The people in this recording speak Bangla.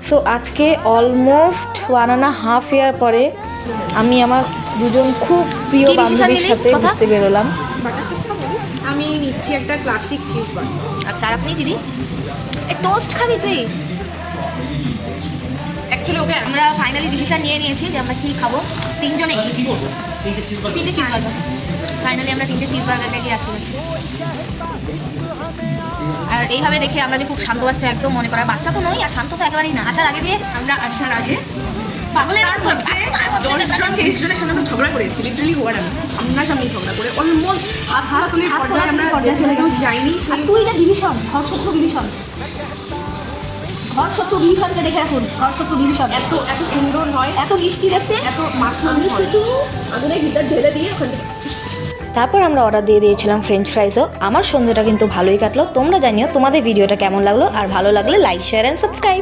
সো আজকে অলমোস্ট 1.5 ইয়ার পরে আমি আমার দুজন খুব প্রিয় বান্ধবীর সাথে ঘুরতে বেরোলাম। আমি নিচ্ছি একটা ক্লাসিক চিজ বার। আচ্ছা, আর আপনি দিদি টোস্ট খাবি তুই? অ্যাকচুয়ালি ওকে আমরা ফাইনালি ডিসিশন নিয়ে নিয়েছি যে আমরা কি খাবো তিনজনেই। তিনটে চিজ বার্গার। ফাইনালি আমরা 3টে চিজ বার্গার নিয়ে আসতে পেরেছি। আর এইভাবে দেখে আমরা যে খুব শান্ত বাচ্চা, একদম মনে করা বাচ্চা তো নই, আর শান্ত তো একেবারেই না। আসার আগে দিয়ে আমরা আসার আগে ঝগড়া করেছি, লিটারালি হওয়ার আমি সামনাসামনি ঝগড়া করে অলমোস্ট হাতাহাতির পর্যায়ে আমরা কেউ যাইনি। তুই না ডিভিশন, ঘরশত্রু ডিভিশন, ঘরশত্রু ডিভিশনকে দেখে রাখুন। ঘরশত্রু ডিভিশন এত এত সুন্দর হয়, এত মিষ্টি দেখতে, এত মাশরুম শুধু আগুনে ভিতর ঢেলে দিয়ে ওখান থেকে। তারপর আমরা অর্ডার দিয়ে দিয়েছিলাম ফ্রেঞ্চ ফ্রাইসও। আমার সন্ধ্যাটা কিন্তু ভালোই কাটলো। তোমরা জানিও তোমাদের ভিডিওটা কেমন লাগলো, আর ভালো লাগলে লাইক, শেয়ার অ্যান্ড সাবস্ক্রাইব।